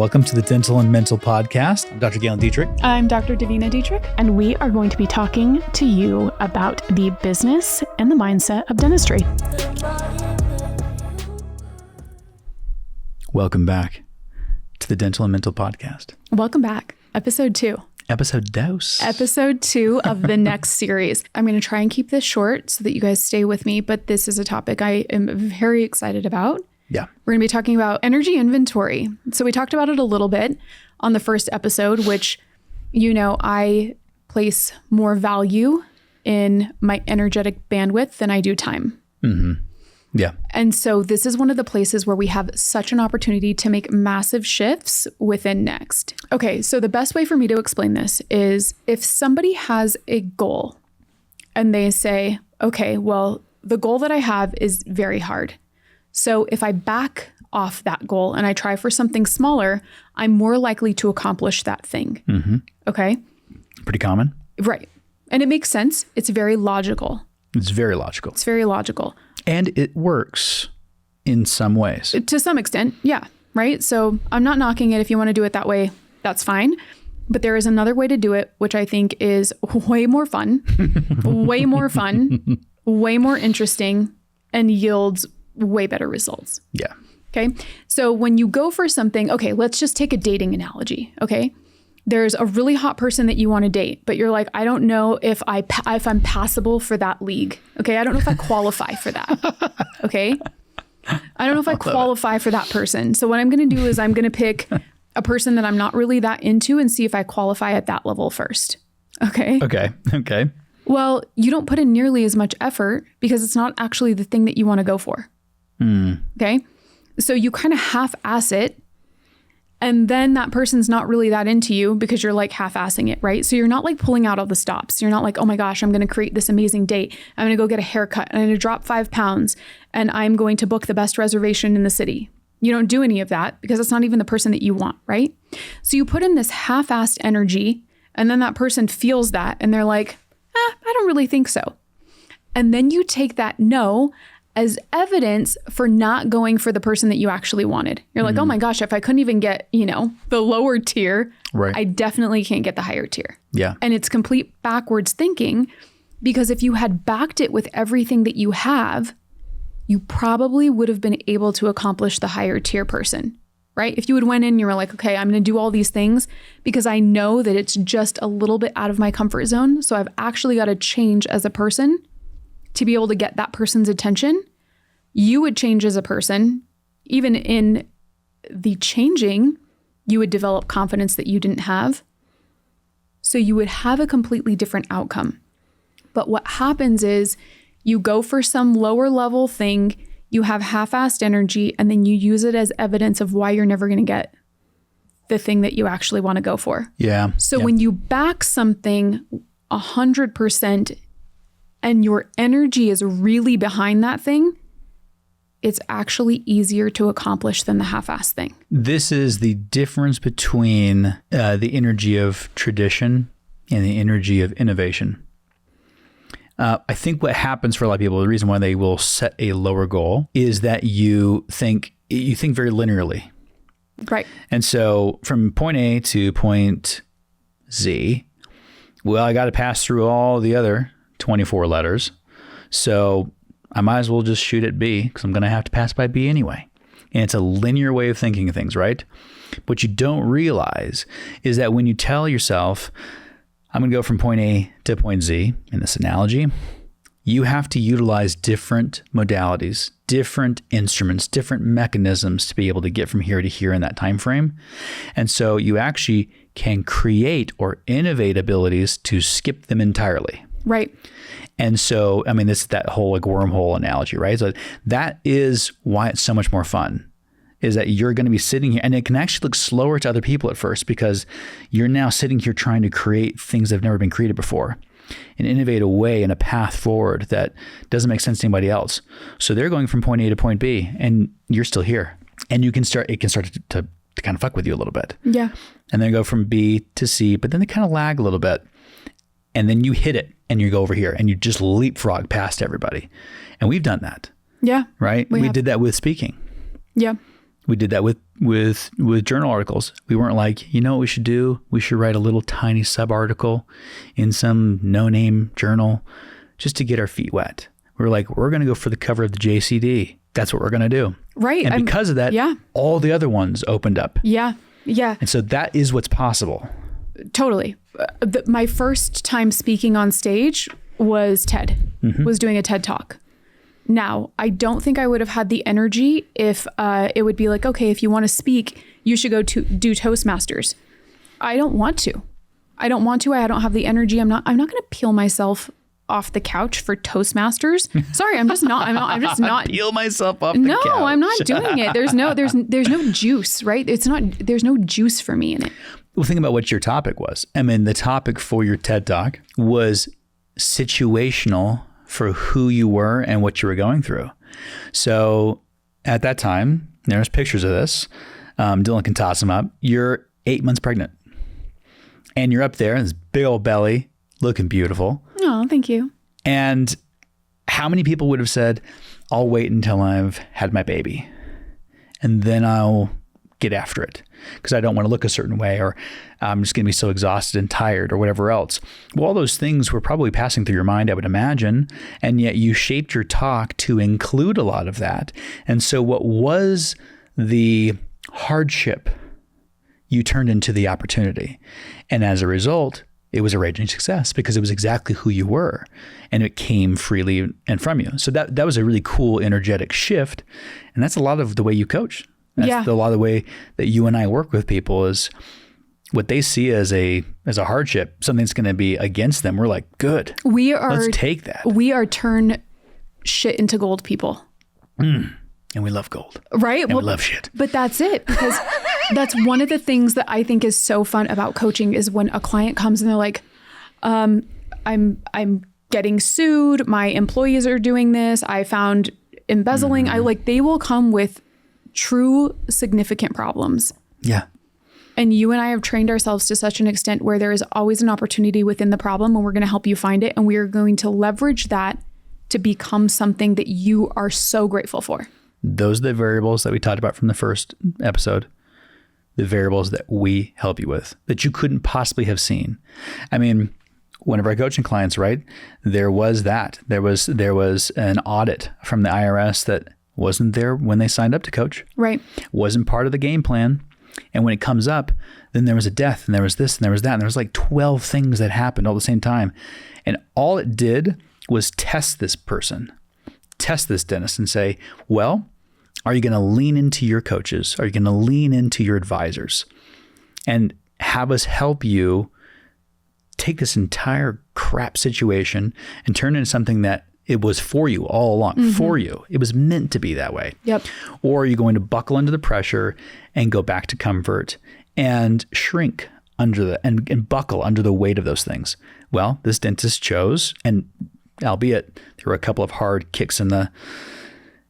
Welcome to the Dental and Mental Podcast. I'm Dr. Davina Detrik. I'm Dr. Davina Detrik. And we are going to be talking to you about the business and the mindset of dentistry. Welcome back to the Dental and Mental Podcast. Welcome back. Episode 2. Episode dos. Episode 2 of the next series. I'm going to try and keep this short so that you guys stay with me, but this is a topic I am very excited about. Yeah. We're going to be talking about energy inventory. So we talked about it a little bit on the first episode, which, you know, I place more value in my energetic bandwidth than I do time. Mm-hmm. Yeah. And so this is one of the places where we have such an opportunity to make massive shifts within Next. Okay, so the best way for me to explain this is if somebody has a goal and they say, okay, well, the goal that I have is very hard. So if I back off that goal and I try for something smaller, I'm more likely to accomplish that thing. Mm-hmm. Okay? Pretty common. Right. And it makes sense. It's very logical. It's very logical. It's very logical. And it works in some ways. To some extent, yeah. Right? So I'm not knocking it. If you want to do it that way, that's fine. But there is another way to do it, which I think is way more fun, way more interesting, and yields way better results. Yeah. Okay. So when you go for something, okay, let's just take a dating analogy. Okay. There's a really hot person that you want to date, but you're like, I don't know if I'm passable for that league. Okay. I don't know if I qualify for that. Okay. I don't know if I qualify for that person. So what I'm going to do is I'm going to pick a person that I'm not really that into and see if I qualify at that level first. Okay. Okay. Well, you don't put in nearly as much effort because it's not actually the thing that you want to go for. Okay. So you kind of half-ass it, and then that person's not really that into you because you're like half-assing it, right? So you're not like pulling out all the stops. You're not like, oh my gosh, I'm going to create this amazing date. I'm going to go get a haircut and I'm going to drop 5 pounds and I'm going to book the best reservation in the city. You don't do any of that because it's not even the person that you want, right? So you put in this half-assed energy and then that person feels that and they're like, I don't really think so. And then you take that no as evidence for not going for the person that you actually wanted. You're like, oh my gosh, if I couldn't even get, the lower tier, right, I definitely can't get the higher tier. Yeah. And it's complete backwards thinking because if you had backed it with everything that you have, you probably would have been able to accomplish the higher tier person, right? If you would went in and you were like, okay, I'm going to do all these things because I know that it's just a little bit out of my comfort zone. So I've actually got to change as a person to be able to get that person's attention. You would change as a person. Even in the changing, you would develop confidence that you didn't have. So you would have a completely different outcome. But what happens is you go for some lower level thing, you have half-assed energy, and then you use it as evidence of why you're never going to get the thing that you actually want to go for. Yeah. So when you back something 100% and your energy is really behind that thing, it's actually easier to accomplish than the half-assed thing. This is the difference between the energy of tradition and the energy of innovation. I think what happens for a lot of people, the reason why they will set a lower goal is that you think very linearly. Right. And so from point A to point Z, well, I got to pass through all the other 24 letters. So I might as well just shoot at B because I'm going to have to pass by B anyway. And it's a linear way of thinking of things, right? What you don't realize is that when you tell yourself, I'm going to go from point A to point Z in this analogy, you have to utilize different modalities, different instruments, different mechanisms to be able to get from here to here in that time frame. And so you actually can create or innovate abilities to skip them entirely. Right. And so, I mean, this is that whole like wormhole analogy, right? So that is why it's so much more fun, is that you're going to be sitting here and it can actually look slower to other people at first because you're now sitting here trying to create things that have never been created before and innovate a way and a path forward that doesn't make sense to anybody else. So they're going from point A to point B and you're still here and it can start to kind of fuck with you a little bit. Yeah. And then go from B to C, but then they kind of lag a little bit. And then you hit it and you go over here and you just leapfrog past everybody. And we've done that. Yeah. Right? We did that with speaking. Yeah. We did that with journal articles. We weren't like, you know what we should do? We should write a little tiny sub-article in some no-name journal just to get our feet wet. We were like, we're going to go for the cover of the JCD. That's what we're going to do. Right. And because of that, all the other ones opened up. Yeah. Yeah. And so that is what's possible. Totally. My first time speaking on stage was TED, was doing a TED Talk. Now, I don't think I would have had the energy if it would be like, okay, if you want to speak, you should go to do Toastmasters. I don't want to. I don't have the energy. I'm not going to peel myself off the couch for Toastmasters. Sorry, I'm just not peel myself off the couch. No, I'm not doing it. There's no juice, right? There's no juice for me in it. Well, think about what your topic was. I mean, the topic for your TED Talk was situational for who you were and what you were going through. So at that time, there's pictures of this. Dylan can toss them up. You're 8 months pregnant and you're up there, this big old belly, looking beautiful. Oh, thank you. And how many people would have said, I'll wait until I've had my baby and then I'll get after it because I don't want to look a certain way, or I'm just going to be so exhausted and tired, or whatever else. Well, all those things were probably passing through your mind, I would imagine. And yet you shaped your talk to include a lot of that. And so what was the hardship, you turned into the opportunity. And as a result, it was a raging success because it was exactly who you were and it came freely and from you. So that was a really cool, energetic shift. And that's a lot of the way you coach. That's a lot of the way that you and I work with people is what they see as a hardship, something that's going to be against them. We're like, good. Let's take that. We are turn shit into gold people. And we love gold. Right? And we love shit. But that's it. Because that's one of the things that I think is so fun about coaching is when a client comes and they're like, I'm getting sued. My employees are doing this. I found embezzling. They will come with true significant problems. Yeah. And you and I have trained ourselves to such an extent where there is always an opportunity within the problem and we're going to help you find it. And we are going to leverage that to become something that you are so grateful for. Those are the variables that we talked about from the first episode. The variables that we help you with that you couldn't possibly have seen. I mean, one of our coaching clients, right? There was an audit from the IRS that wasn't there when they signed up to coach. Right. Wasn't part of the game plan. And when it comes up, then there was a death and there was this and there was that. And there was like 12 things that happened all at the same time. And all it did was test this person, test this dentist and say, well, are you going to lean into your coaches? Are you going to lean into your advisors and have us help you take this entire crap situation and turn it into something that it was for you all along, for you. It was meant to be that way. Yep. Or are you going to buckle under the pressure and go back to comfort and shrink under and buckle under the weight of those things? Well, this dentist chose, and albeit there were a couple of hard kicks in the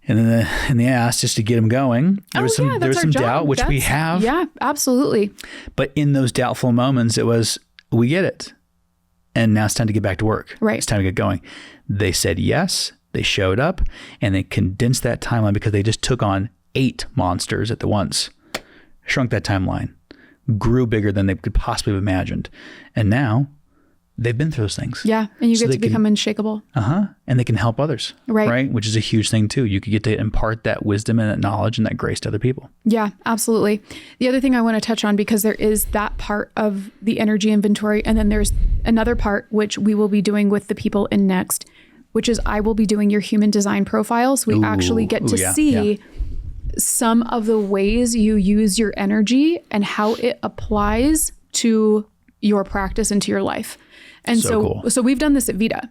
ass just to get him going. There was some doubt, which we have. Yeah, absolutely. But in those doubtful moments, it was, we get it. And now it's time to get back to work. Right. It's time to get going. They said yes, they showed up, and they condensed that timeline because they just took on 8 monsters at the once, shrunk that timeline, grew bigger than they could possibly have imagined. And now they've been through those things. Yeah. And you get to become unshakable. And they can help others. Right. Which is a huge thing too. You could get to impart that wisdom and that knowledge and that grace to other people. Yeah, absolutely. The other thing I want to touch on, because there is that part of the energy inventory, and then there's another part which we will be doing with the people in next, which is I will be doing your human design profile. So we actually get to see some of the ways you use your energy and how it applies to your practice and to your life. And so we've done this at Vita.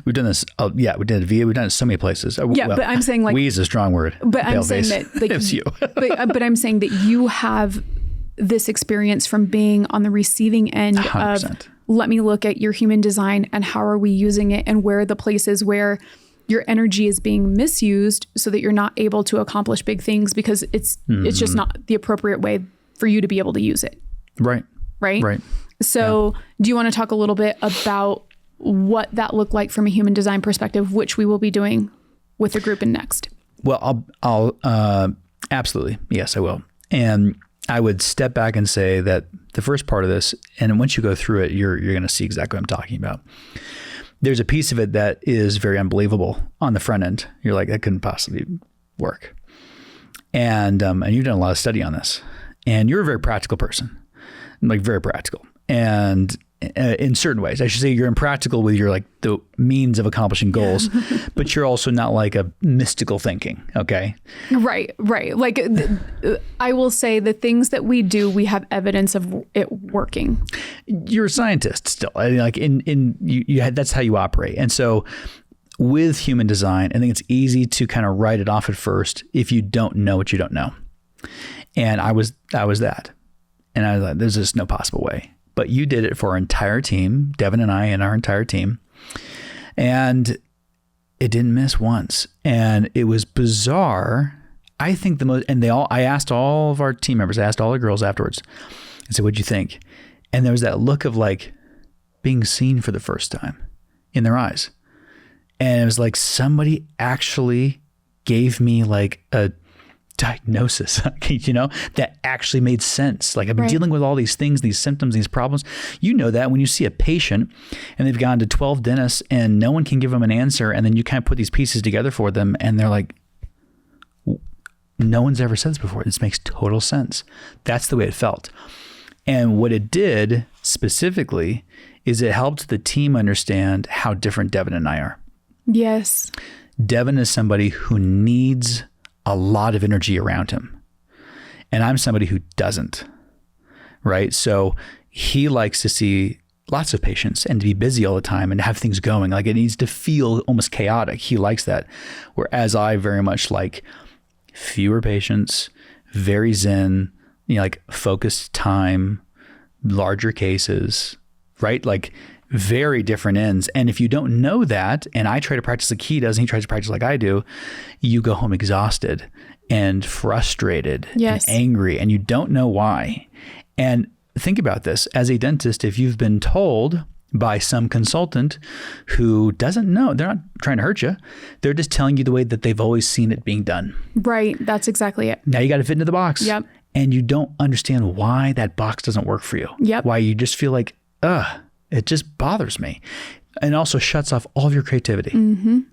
We've done this. We did it at Vita. We've done it so many places. Yeah, but I'm saying like, we is a strong word. But I'm saying that like, it's you. but I'm saying that you have this experience from being on the receiving end 100%. Of let me look at your human design and how are we using it and where are the places where your energy is being misused so that you're not able to accomplish big things because it's just not the appropriate way for you to be able to use it. Right. So do you want to talk a little bit about what that looked like from a human design perspective, which we will be doing with the group in next? Well, I'll Absolutely. Yes, I will. And I would step back and say that the first part of this, and once you go through it, you're going to see exactly what I'm talking about. There's a piece of it that is very unbelievable on the front end. You're like, that couldn't possibly work. And you've done a lot of study on this, and you're a very practical person, like very practical. And in certain ways, I should say you're impractical with your like the means of accomplishing goals, but you're also not like a mystical thinking. Okay. Right. Like I will say the things that we do, we have evidence of it working. You're a scientist still. I mean, like you had, that's how you operate. And so with human design, I think it's easy to kind of write it off at first if you don't know what you don't know. And I was that. And I was like, there's just no possible way. But you did it for our entire team, Devin and I and our entire team. And it didn't miss once. And it was bizarre. I think I asked all of our team members, I asked all the girls afterwards, I said, what'd you think? And there was that look of like being seen for the first time in their eyes. And it was like somebody actually gave me like a diagnosis, that actually made sense. Like I've been dealing with all these things, these symptoms, these problems. You know that when you see a patient and they've gone to 12 dentists and no one can give them an answer, and then you kind of put these pieces together for them and they're like, no one's ever said this before. This makes total sense. That's the way it felt. And what it did specifically is it helped the team understand how different Devin and I are. Yes. Devin is somebody who needs a lot of energy around him. And I'm somebody who doesn't, right? So he likes to see lots of patients and to be busy all the time and have things going. Like it needs to feel almost chaotic. He likes that. Whereas I very much like fewer patients, very zen, like focused time, larger cases, right? Like very different ends. And if you don't know that, and I try to practice like he does, and he tries to practice like I do, you go home exhausted and frustrated and angry, and you don't know why. And think about this. As a dentist, if you've been told by some consultant who doesn't know, they're not trying to hurt you. They're just telling you the way that they've always seen it being done. Right. That's exactly it. Now you got to fit into the box. Yep. And you don't understand why that box doesn't work for you. Yep. Why you just feel like, it just bothers me, and also shuts off all of your creativity,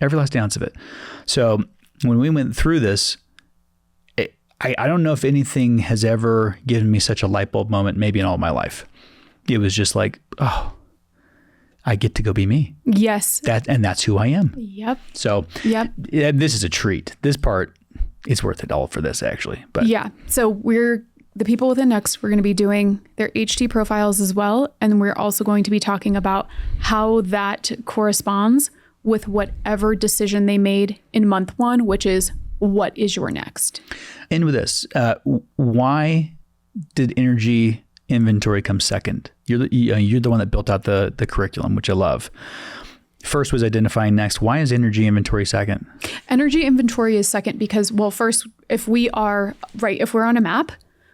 every last ounce of it. So when we went through this, I don't know if anything has ever given me such a light bulb moment, maybe in all of my life. It was just like, oh, I get to go be me. Yes. That's who I am. Yep. So this is a treat. This part is worth it all for this, actually. But yeah. So the people within Next, we're going to be doing their HT profiles as well. And we're also going to be talking about how that corresponds with whatever decision they made in month one, which is what is your next. And with this, why did energy inventory come second? You're the one that built out the curriculum, which I love. First was identifying next. Why is energy inventory second? Energy inventory is second because, well, first, if we're on a map,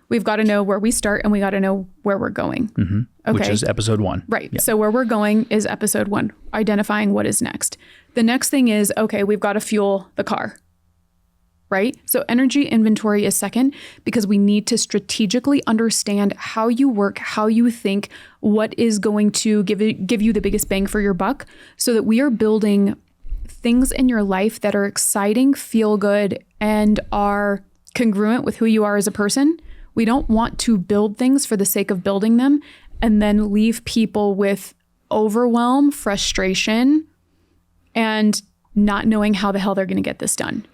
we've got to know where we start and we got to know where we're going. Mm-hmm. Okay. Which is episode 1. Right. Yeah. So where we're going is episode 1, identifying what is next. The next thing is, okay, we've got to fuel the car. Right? So energy inventory is second because we need to strategically understand how you work, how you think, what is going to give you the biggest bang for your buck, so that we are building things in your life that are exciting, feel good, and are congruent with who you are as a person. We don't want to build things for the sake of building them and then leave people with overwhelm, frustration, and not knowing how the hell they're going to get this done.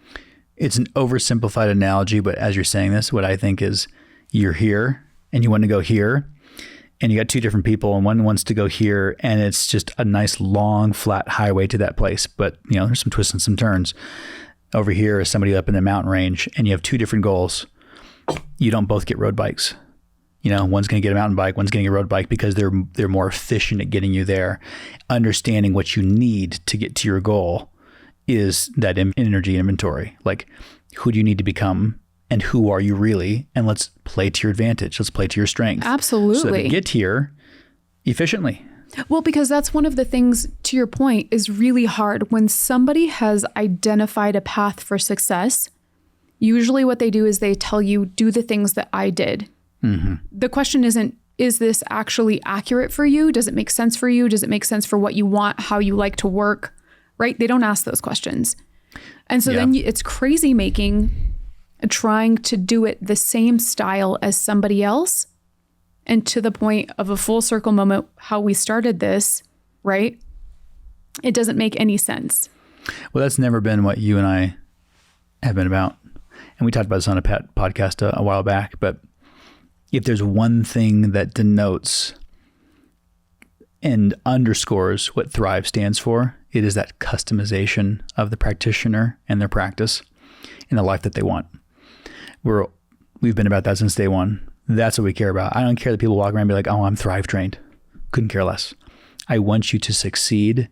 It's an oversimplified analogy, but as you're saying this, what I think is you're here and you want to go here, and you got two different people and one wants to go here, and it's just a nice long flat highway to that place. But there's some twists and some turns. Over here is somebody up in the mountain range, and you have two different goals. You don't both get road bikes. One's going to get a mountain bike, one's going to get a road bike because they're more efficient at getting you there. Understanding what you need to get to your goal is that energy inventory. Like, who do you need to become and who are you really? And let's play to your advantage. Let's play to your strength. Absolutely. So that we get here efficiently. Well, because that's one of the things, to your point, is really hard. When somebody has identified a path for success, Usually what they do is they tell you, do the things that I did. The question isn't, is this actually accurate for you? Does it make sense for you? Does it make sense for what you want, how you like to work? Right? They don't ask those questions. And so then it's crazy making, trying to do it the same style as somebody else. And to the point of a full circle moment, how we started this, right? It doesn't make any sense. Well, that's never been what you and I have been about. And we talked about this on a podcast a while back, but if there's one thing that denotes and underscores what Thrive stands for, it is that customization of the practitioner and their practice in the life that they want. We've been about that since day one. That's what we care about. I don't care that people walk around and be like, oh, I'm Thrive trained. Couldn't care less. I want you to succeed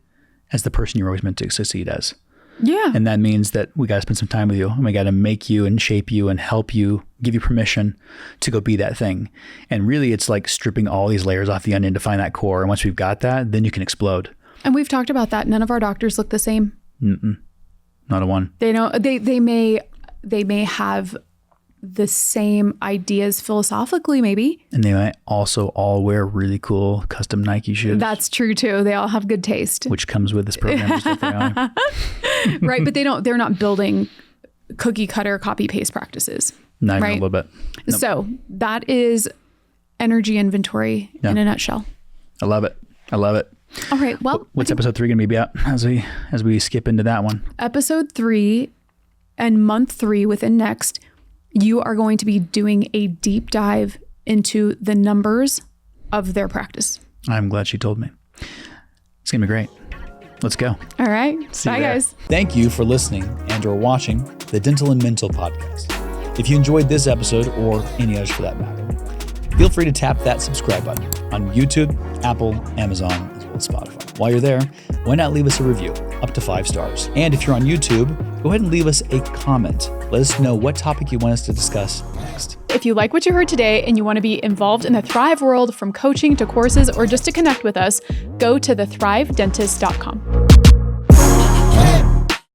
as the person you're always meant to succeed as. Yeah. And that means that we got to spend some time with you, and we got to make you and shape you and help you, give you permission to go be that thing. And really, it's like stripping all these layers off the onion to find that core. And once we've got that, then you can explode. And we've talked about that. None of our doctors look the same. Not a one. They don't. They may have the same ideas philosophically, maybe. And they might also all wear really cool custom Nike shoes. That's true too. They all have good taste, which comes with this program. Just FYI. Right, but they're not building cookie cutter copy paste practices. Not even a little bit. Nope. So that is energy inventory in a nutshell. I love it. All right. Well, what's episode 3 going to be about as we skip into that one? Episode 3 and month 3 within next, you are going to be doing a deep dive into the numbers of their practice. I'm glad she told me. It's going to be great. Let's go. All right. Bye, guys. Thank you for listening and or watching the Dental and Mental podcast. If you enjoyed this episode or any others for that matter, feel free to tap that subscribe button on YouTube, Apple, Amazon, as well as Spotify. While you're there, why not leave us a review up to 5 stars? And if you're on YouTube, go ahead and leave us a comment. Let us know what topic you want us to discuss next. If you like what you heard today and you want to be involved in the Thrive world from coaching to courses or just to connect with us, go to thethrivedentist.com.